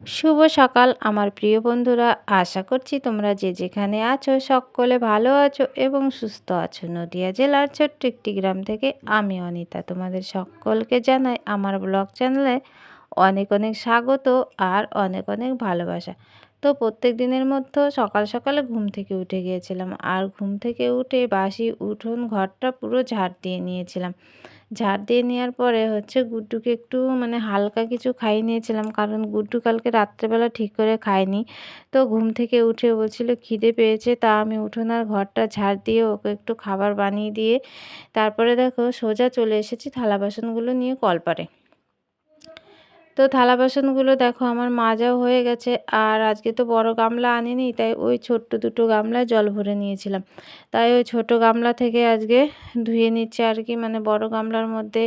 শুভ সকাল আমার প্রিয় বন্ধুরা। আশা করছি তোমরা যে যেখানে আছো সকলে ভালো আছো এবং সুস্থ আছো। নদিয়া জেলার ছোট্ট একটি গ্রাম থেকে আমি অনিতা তোমাদের সকলকে জানাই আমার ব্লগ চ্যানেলে অনেক অনেক স্বাগত আর অনেক অনেক ভালোবাসা। তো প্রত্যেক দিনের মতো সকাল সকালে ঘুম থেকে উঠে গিয়েছিলাম, আর ঘুম থেকে উঠে বাসি উঠোন ঘরটা পুরো ঝাড় দিয়ে নিয়েছিলাম। ঝাড় দিয়ে নেওয়ার পরে গুড্ডুকে একটু হালকা কিছু খাইয়ে নিয়েছিলাম, কারণ গুড্ডু কালকে রাত্রেবেলা ঠিক করে খায়নি। তো ঘুম থেকে উঠে বলছিল খিদে পেয়েছে, তা আমি উঠোন আর ঘরটা ঝাড় দিয়ে ওকে একটু খাবার বানিয়ে দিয়ে তারপরে দেখো সোজা চলে এসেছি থালা বাসনগুলো নিয়ে কলপারে। তো থালা বাসনগুলো দেখো আমার মাজাও হয়ে গেছে, আর আজকে তো বড় গামলা আনিনি, তাই ওই ছোট্ট দুটো গামলায় জল ভরে নিয়েছিলাম। তাই ওই ছোট গামলা থেকে আজকে ধুয়ে নিচ্ছে আর কি, বড় গামলার মধ্যে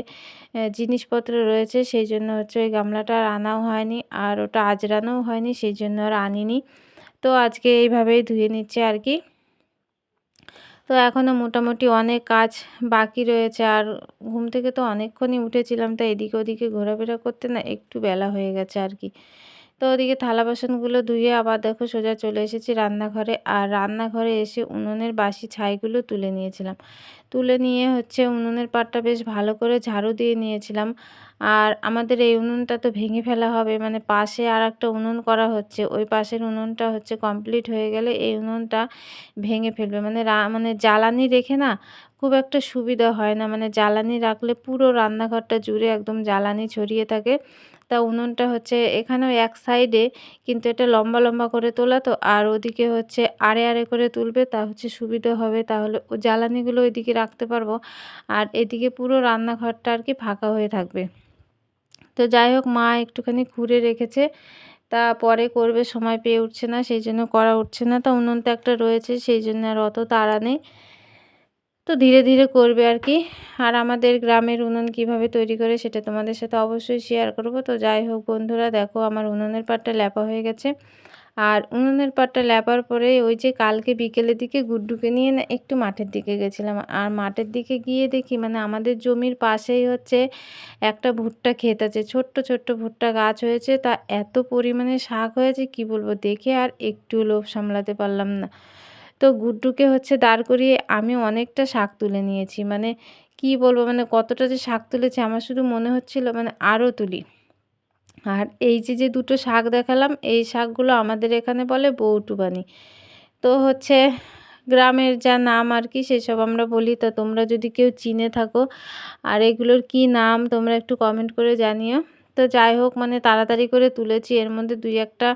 জিনিসপত্র রয়েছে, সেই জন্য ওই গামলাটা আর আনাও হয়নি, আর ওটা আজরানোও হয়নি, সেই জন্য আর আনিনি। তো আজকে এইভাবেই ধুয়ে নিচ্ছে আর কি। তো এখনও মোটামুটি অনেক কাজ বাকি রয়েছে, আর ঘুম থেকে তো অনেকক্ষণই উঠেছিলাম, তাই এদিকে ওদিকে ঘোরাফেরা করতে না একটু বেলা হয়ে গেছে আর কি। তো ওদিকে থালা বাসনগুলো ধুয়ে আবার দেখো সোজা চলে এসেছি রান্নাঘরে, আর রান্নাঘরে এসে উনুনের বাসি ছাইগুলো তুলে নিয়েছিলাম। তুলে নিয়ে উনুনের পাটটা বেশ ভালো করে ঝাড়ু দিয়ে নিয়েছিলাম। আর আমাদের এই উনুনটা তো ভেঙে ফেলা হবে, পাশে আর একটা উনুন করা হচ্ছে, ওই পাশের উনুনটা কমপ্লিট হয়ে গেলে এই উনুনটা ভেঙে ফেলবে। জ্বালানি রেখে না খুব একটা সুবিধা হয় না, জ্বালানি রাখলে পুরো রান্নাঘরটা জুড়ে একদম জ্বালানি ছড়িয়ে থাকে। তা উনুনটা এখানেও এক সাইডে, কিন্তু এটা লম্বা লম্বা করে তোলা, তো আর ওদিকে আড়ে আড়ে করে তুলবে, তা সুবিধা হবে, তাহলে ও জ্বালানিগুলো ওইদিকে রাখতে পারবো, আর এদিকে পুরো রান্নাঘরটা আর কি ফাঁকা হয়ে থাকবে। তো যাই হোক, মা একটুখানি খুঁড়ে রেখেছে, তা পরে করবে, সময় পেয়ে উঠছে না, সেই জন্য করা উঠছে না। তা উনুন তো একটা রয়েছে, সেই জন্য আর অত তাড়া নেই, তো ধীরে ধীরে করবে আর কি। আর আমাদের গ্রামের উনুন কিভাবে তৈরি করে সেটা তোমাদের সাথে অবশ্যই শেয়ার করব। তো যাই হোক বন্ধুরা, দেখো আমার উনুনের পাটটা ল্যাপা হয়ে গেছে, আর উনুনের পাটটা ল্যাপার পরে ওই যে কালকে বিকেলের দিকে গুড্ডুকে নিয়ে না একটু মাঠের দিকে গেছিলাম, আর মাঠের দিকে গিয়ে দেখি আমাদের জমির পাশেই একটা ভুট্টা ক্ষেত আছে, ছোট্ট ছোট্ট ভুট্টা গাছ হয়েছে, তা এত পরিমাণে শাক হয়েছে কি বলবো, দেখে আর একটু লোভ সামলাতে পারলাম না। তো গুড্ডুকে দাঁড় করিয়ে আমি অনেকটা শাক তুলে নিয়েছি, কি বলবো, কতটা যে শাক তুলেছি আমার শুধু মনে হচ্ছিল আরও তুলি। আর এই যে যে দুটো শাক দেখালাম, এই শাকগুলো আমাদের এখানে বলে বৌটুবানি। তো গ্রামের যা নাম আর কি সেসব আমরা বলি। তো তোমরা যদি কেউ চিনে থাকো আর এগুলোর কি নাম তোমরা একটু কমেন্ট করে জানিও। তো যাই হোক, তাড়াতাড়ি করে তুলেছি, এর মধ্যে দুই একটা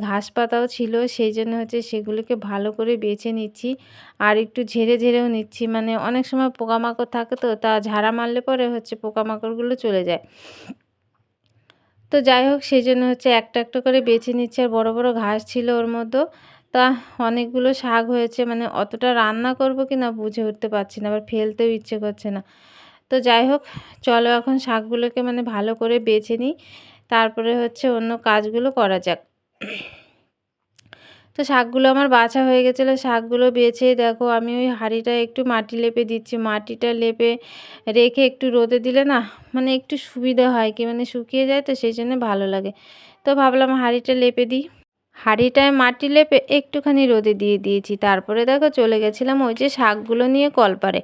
ঘাস পাতাও ছিল, সেই জন্য সেগুলোকে ভালো করে বেছে নিচ্ছি, আর একটু ঝেড়ে ঝেড়েও নিচ্ছি। অনেক সময় পোকামাকড় থাকে, তো তা ঝাড়া মারলে পরে পোকামাকড়গুলো চলে যায়। তো যাই হোক, সেই জন্য একটা একটা করে বেছে নিচ্ছে, আর বড় বড় ঘাস ছিল ওর মধ্যে। তা অনেকগুলো শাক হয়েছে, অতটা রান্না করব কি না বুঝে উঠতে পারছি না, আবার ফেলতেও ইচ্ছে করছে না। তো যাই হোক, চলো এখন শাকগুলোকে ভালো করে বেছে নিই, তারপরে অন্য কাজগুলো করা যাক। তো শাকগুলো আমার বাছা হয়ে গেছিলো, শাকগুলো বেছে দেখো আমি ওই হাঁড়িটা একটু মাটি লেপে দিচ্ছি। মাটিটা লেপে রেখে একটু রোদে দিলে না একটু সুবিধা হয় কি, শুকিয়ে যায়, তো সেই জন্য ভালো লাগে। তো ভাবলাম হাঁড়িটা লেপে দিই। হাঁড়িটায় মাটি লেপে একটুখানি রোদে দিয়ে দিয়েছি, তারপরে দেখো চলে গেছিলাম ওই যে শাকগুলো নিয়ে কলপারে।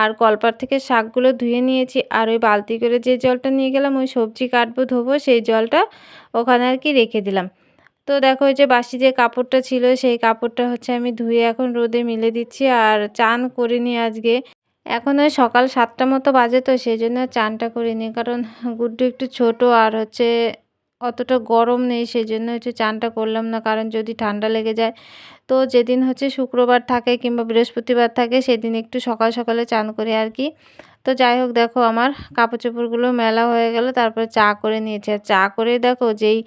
আর কলপার থেকে শাকগুলো ধুয়ে নিয়েছি, আর ওই বালতি করে যে জলটা নিয়ে গেলাম ওই সবজি কাটবো ধোবো, সেই জলটা ওখানে আর কি রেখে দিলাম। তো দেখো ওই যে বাসি যে কাপড়টা ছিল সেই কাপড়টা আমি ধুয়ে এখন রোদে মিলে দিচ্ছি। আর চান করিনি আজকে, এখন ওই সকাল 7টা মতো বাজে, তো সেই জন্য চানটা করিনি, কারণ গুড্ডু একটু ছোট, আর অতটা গরম নেই, সেই জন্য চানটা করলাম না, কারণ যদি ঠান্ডা লেগে যায়। তো যেদিন শুক্রবার থাকে কিংবা বৃহস্পতিবার থাকে সেদিন একটু সকাল সকালে চান করি আর কি। তো যাই হোক, দেখো আমার কাপড় চোপড়গুলো মেলা হয়ে গেল, তারপরে চা করে নিয়েছি, আর চা করে দেখো যেই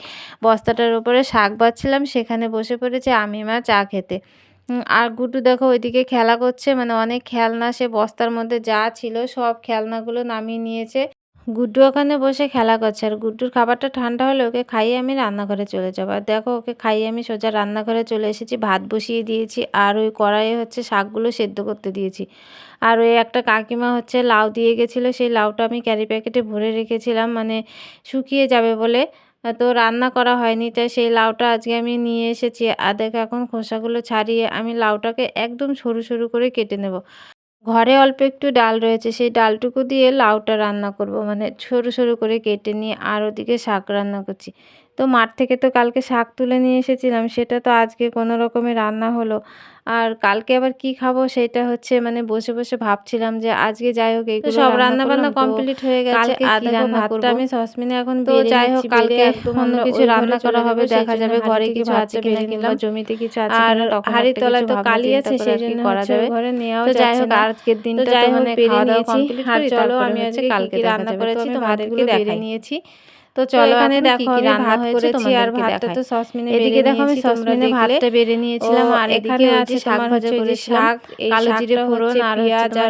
বস্তাটার উপরে শাক বাছছিলাম সেখানে বসে পড়েছে আমি মা চা খেতে। আর গুড্ডু দেখো ওইদিকে খেলা করছে, অনেক খেলনা সে বস্তার মধ্যে যা ছিল সব খেলনাগুলো নামিয়ে নিয়েছে। গুড্ডু ওখানে বসে খেলা করছে, আর গুড্ডুর খাবারটা ঠান্ডা হলে ওকে খাইয়ে আমি রান্নাঘরে চলে যাবো। আর দেখো ওকে খাইয়ে আমি সোজা রান্নাঘরে চলে এসেছি, ভাত বসিয়ে দিয়েছি, আর ওই কড়াইয়ে শাকগুলো সেদ্ধ করতে দিয়েছি। আর ওই একটা কাকিমা লাউ দিয়ে গেছিলো, সেই লাউটা আমি ক্যারি প্যাকেটে ভরে রেখেছিলাম, শুকিয়ে যাবে বলে। তো রান্না করা হয়নি, তাই সেই লাউটা আজকে আমি নিয়ে এসেছি। আর দেখো এখন খোসাগুলো ছাড়িয়ে আমি লাউটাকে একদম সরু সরু করে কেটে নেব। ঘরে অল্প একটু ডাল রয়েছে, সেই ডালটুকু দিয়ে লাউটা রান্না করব, মানে সরু সরু করে কেটে নিয়ে। আর ওদিকে শাক রান্না করছি। তো মাঠ থেকে তো কালকে শাক তুলে নিয়ে এসেছিলাম, সেটা তো আজকে কোনো রকমে রান্না হলো। আর কালকে আবার কি খাবো সেটা হচ্ছে মানে বসে বসে ভাবছিলাম যে আজকে যাই হোক এইগুলো সব রান্না বান্না কমপ্লিট হয়ে গেছে। আর দেখো ভাতটা আমি সসপ্যানে এখন বেড়ে যাই হোক, কালকে অন্য কিছু রান্না করা হবে, দেখা যাবে ঘরে কিছু আছে কিনা কিংবা জমিতে কিছু আছে কিনা, তখন হাড়ির তলায় তো কালি আছে সেই জন্য করা যাবে, ঘরে নেওয়া যাচ্ছে না। আজকের দিনটা তো মানে খাওয়া দাওয়া কমপ্লিট করি, চলো আমি আজকে কালকে রান্না করেছি তোমাদেরকে বেড়ে নিয়েছি। তো চলো এখানে দেখো আমি ভাত করেছি আর ভাতটা তো সসপ্যানে এদিকে দেখো আমি সসপ্যানে ভাতটা বেড়ে নিয়েছিলাম। আর এখানে আছে শাক ভাজা করেছিলাম, কালো জিরে ফোড়ন আর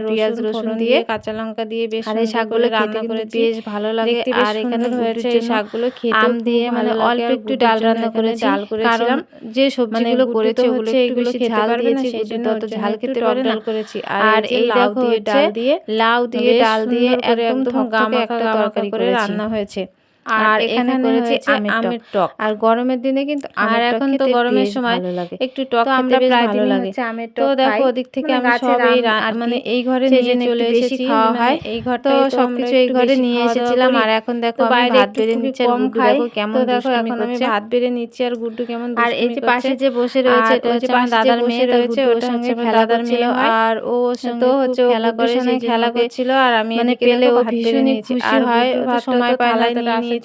পেঁয়াজ রসুন দিয়ে কাঁচা লঙ্কা দিয়ে বেশ সুন্দর শাকগুলো রান্না করে বেশ ভালো লাগে। আর এখানে হয়েছে শাকগুলো খেতে আম দিয়ে মানে অল্প একটু ডাল রান্না করেছি, ডাল করেছিলাম। যে সবজিগুলো করেছে ওগুলো একটু বেশি ঝাল দিয়েছি, সেই জন্য অত ঝাল খেতে পারে না করেছি। আর এই দেখো ডাল দিয়ে লাউ দিয়ে ডাল দিয়ে একদম গামাখা একটা তরকারি করে রান্না হয়েছে। আর এখানে করেছি আমের টক। আর গরমের দিনে কিন্তু আর এখন তো গরমের সময় একটু টক খেতে বেশ ভালো লাগে। তো দেখো ওদিক থেকে আমি সব এই মানে এই ঘরে নিয়ে চলে এসেছি, খাওয়া হয় এই ঘরটা, তো সবকিছু এই ঘরে নিয়ে এসেছিলাম। আর এখন দেখো আমি ভাত বেড়ে নিচ্ছি আর গুড্ডু দেখো কেমন দুষ্টুমি করছে। ভাত বেড়ে নিচ্ছি আর গুড্ডু কেমন দুষ্টুমি করছে। আর এই যে পাশে যে বসে রয়েছে এটা হচ্ছে আমার দাদার মেয়ে রয়েছে, ওর সঙ্গে খেলা করছিল। আর ও ওর সঙ্গে হচ্ছে খেলা করে, সেই খেলা করছিল। আর আমি মানে পেলে ও ভীষণই খুশি হয়, সময় পালায় নিয়ে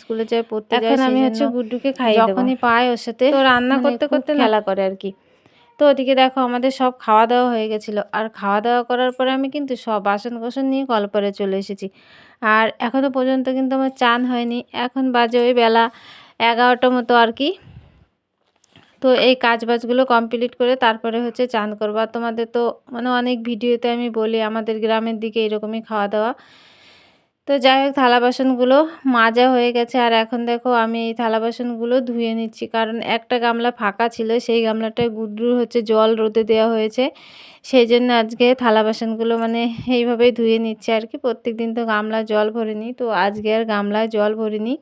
স্কুলে যায় পড়তে যায়। এখন আমি হচ্ছে গুড্ডুকে খাইয়ে দেব, যখনই পাই ওর সাথে তো রান্না করতে করতে খেলা করে আর কি। তো ওদিকে দেখো আমাদের সব খাওয়া দাওয়া হয়ে গেছিলো। আর খাওয়া দাওয়া করার পরে আমি কিন্তু সব বাসন কোসন নিয়ে কলপারে চলে এসেছি। আর এখনও পর্যন্ত কিন্তু আমার চান হয়নি, এখন বাজে ওই বেলা 11টা মতো আর কি। তো এই কাজবাজগুলো কমপ্লিট করে তারপরে হচ্ছে চান করবো। আর তোমাদের তো মানে অনেক ভিডিওতে আমি বলি আমাদের গ্রামের দিকে এরকমই খাওয়া দাওয়া। তো যাই হোক থালা বাসনগুলো মাজা হয়ে গেছে। আর এখন দেখো আমি এই থালা বাসনগুলো ধুয়ে নিচ্ছি, কারণ একটা গামলা ফাঁকা ছিল, সেই গামলাটায় গুড্ডুর হচ্ছে জল রোদে দেওয়া হয়েছে, সেই জন্য আজকে থালা বাসনগুলো মানে এইভাবেই ধুয়ে নিচ্ছি আর কি। প্রত্যেক দিন তো গামলায় জল ভরে নিই, তো আজকে আর গামলায় জল ভরিনি।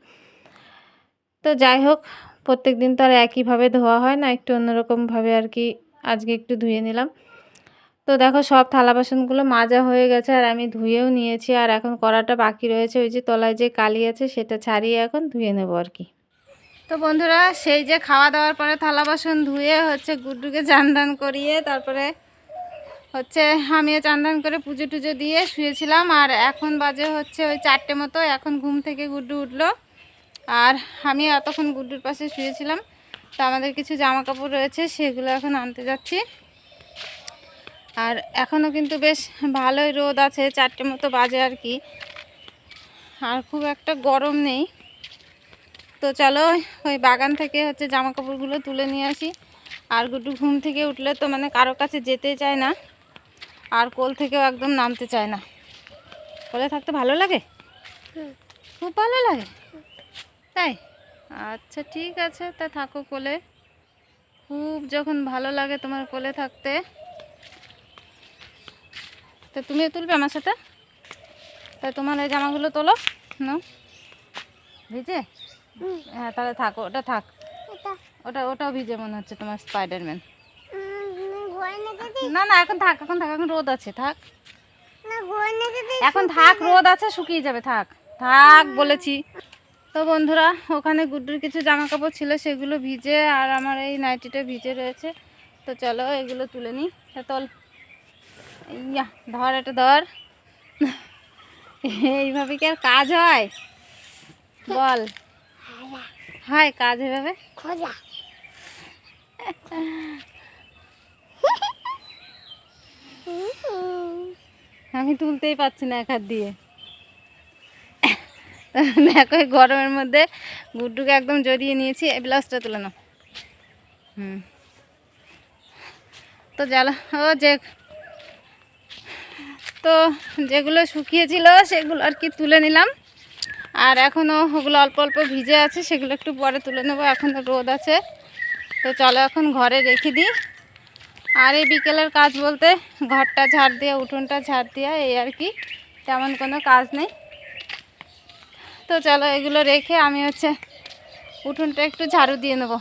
তো যাই হোক প্রত্যেক দিন তো আর একইভাবে ধোয়া হয় না, একটু অন্যরকমভাবে আর কি আজকে একটু ধুয়ে নিলাম। তো দেখো সব থালা বাসনগুলো মাজা হয়ে গেছে আর আমি ধুয়েও নিয়েছি। আর এখন কড়াটা বাকি রয়েছে, ওই যে তলায় যে কালি আছে সেটা ছাড়িয়ে এখন ধুয়ে নেব আর কি। তো বন্ধুরা সেই যে খাওয়া দাওয়ার পরে থালা বাসন ধুয়ে হচ্ছে গুড্ডুকে চান দান করিয়ে তারপরে হচ্ছে আমিও চান দান করে পুজো টুজো দিয়ে শুয়েছিলাম। আর এখন বাজে হচ্ছে ওই 4টে মতো, এখন ঘুম থেকে গুড্ডু উঠলো। আর আমি এতক্ষণ গুড্ডুর পাশে শুয়েছিলাম। তো আমাদের কিছু জামা কাপড় রয়েছে সেগুলো এখন আনতে যাচ্ছি। আর এখনও কিন্তু বেশ ভালোই রোদ আছে, 4টে মতো বাজে আর কি, আর খুব একটা গরম নেই। তো চলো ওই বাগান থেকে হচ্ছে জামা কাপড়গুলো তুলে নিয়ে আসি। আর গুড্ডু ঘুম থেকে উঠলে তো মানে কারো কাছে যেতে চায় না, আর কোল থেকেও একদম নামতে চায় না। কোলে থাকতে ভালো লাগে, খুব ভালো লাগে তাই? আচ্ছা ঠিক আছে, তা থাকো কোলে। খুব যখন ভালো লাগে তোমার কোলে থাকতে, তো তুমিও তুলবে আমার সাথে। তাই তোমার এই জামাগুলো তোলো না, ভিজে? হ্যাঁ তাহলে থাকো, ওটা থাক, ওটাও ভিজে মনে হচ্ছে তোমার স্পাইডারম্যান। না না এখন থাক, এখন রোদ আছে, থাক এখন থাক, রোদ আছে শুকিয়ে যাবে, থাক থাক বলেছি। তো বন্ধুরা ওখানে গুড্ডুর কিছু জামা কাপড় ছিল সেগুলো ভিজে, আর আমার এই নাইটিটা ভিজে রয়েছে। তো চলো এগুলো তুলে নিই। তোল, ইয়া ধর, এটা ধর। এইভাবে কি আর কাজ হয় বল? হয় কাজ এভাবে? আমি তুলতেই পারছি না এক হাত দিয়ে। দেখো এই গরমের মধ্যে গুড্ডুকে একদম জড়িয়ে নিয়েছি। এই ব্লাউজটা তুলে নাও। তো জ্বালা তো যেগুলো শুকিয়েছিল সেগুলো আর কি তুলে নিলাম। আর এখনও ওগুলো অল্প অল্প ভিজে আছে, সেগুলো একটু পরে তুলে নেবো, এখনও রোদ আছে। তো চলো এখন ঘরে রেখে দিই। আর এই বিকেলের কাজ বলতে ঘরটা ঝাড় দেওয়া, উঠোনটা ঝাড় দেওয়া, এই আর কি, তেমন কোনো কাজ নেই। তো চলো এগুলো রেখে আমি হচ্ছে উঠোনটা একটু ঝাড়ু দিয়ে নেব,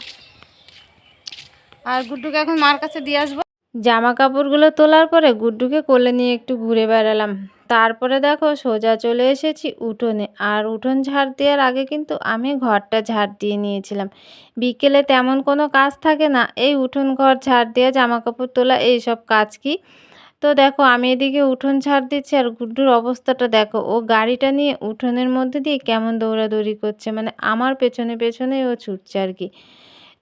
আর গুড্ডুকে এখন মার কাছে দিয়ে আসবো। জামা কাপড়গুলো তোলার পরে গুড্ডুকে কোলে নিয়ে একটু ঘুরে বেড়ালাম। তারপরে দেখো সোজা চলে এসেছি উঠোনে। আর উঠোন ঝাড় দেওয়ার আগে কিন্তু আমি ঘরটা ঝাড় দিয়ে নিয়েছিলাম। বিকেলে তেমন কোনো কাজ থাকে না, এই উঠোন ঘর ঝাড় দেওয়া, জামা কাপড় তোলা, এইসব কাজ কি। তো দেখো আমি এদিকে উঠোন ঝাড় দিচ্ছি আর গুড্ডুর অবস্থাটা দেখো, ও গাড়িটা নিয়ে উঠোনের মধ্যে দিয়ে কেমন দৌড়াদৌড়ি করছে, মানে আমার পেছনে পেছনেই ও ছুটছে আর কি।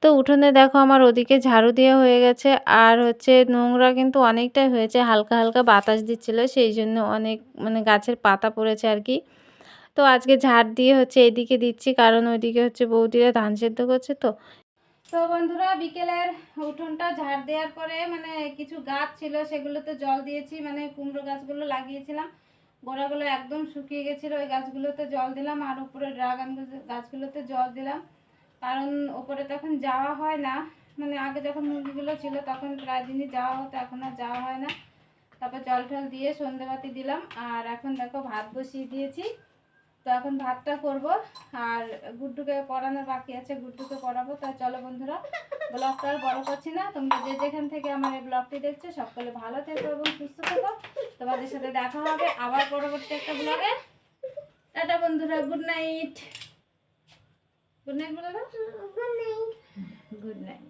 তো উঠোনে দেখো আমার ওদিকে ঝাড়ু দেওয়া হয়ে গেছে, আর হচ্ছে নোংরা কিন্তু অনেকটাই হয়েছে, হালকা হালকা বাতাস দিচ্ছিল সেই জন্য অনেক মানে গাছের পাতা পড়েছে আর কি। তো আজকে ঝাড় দিয়ে হচ্ছে এদিকে দিচ্ছি, কারণ ওইদিকে হচ্ছে বৌদিরা ধান সেদ্ধ করছে। তো তো বন্ধুরা বিকেলের উঠোনটা ঝাড় দেওয়ার পরে মানে কিছু গাছ ছিল সেগুলোতে জল দিয়েছি, মানে কুমড়ো গাছগুলো লাগিয়েছিলাম, গোড়াগুলো একদম শুকিয়ে গেছিলো, ওই গাছগুলোতে জল দিলাম, আর উপরে ড্রাগন গাছগুলোতে জল দিলাম, কারণ ওপরে তখন যাওয়া হয় না, মানে আগে যখন মুরগিগুলো ছিল তখন প্রায় দিনই যাওয়া হতো, এখন আর যাওয়া হয় না। তারপর জল টল দিয়ে সন্ধেবাতি দিলাম, আর এখন দেখো ভাত বসিয়ে দিয়েছি। তো এখন ভাতটা করব, আর গুড্ডুকে পড়ানোর বাকি আছে, গুড্ডুকে পড়াবো। তাই চলো বন্ধুরা, ব্লগটা আর বড় করছি না, তোমরা যে যেখান থেকে আমার এই ব্লগটি দেখছো সকলে ভালো থেকো এবং সুস্থ থেকো। তোমাদের সাথে দেখা হবে আবার পরবর্তী একটা ব্লগে। টাটা বন্ধুরা, গুড নাইট। গুড নাইট বলে দাও। Good night.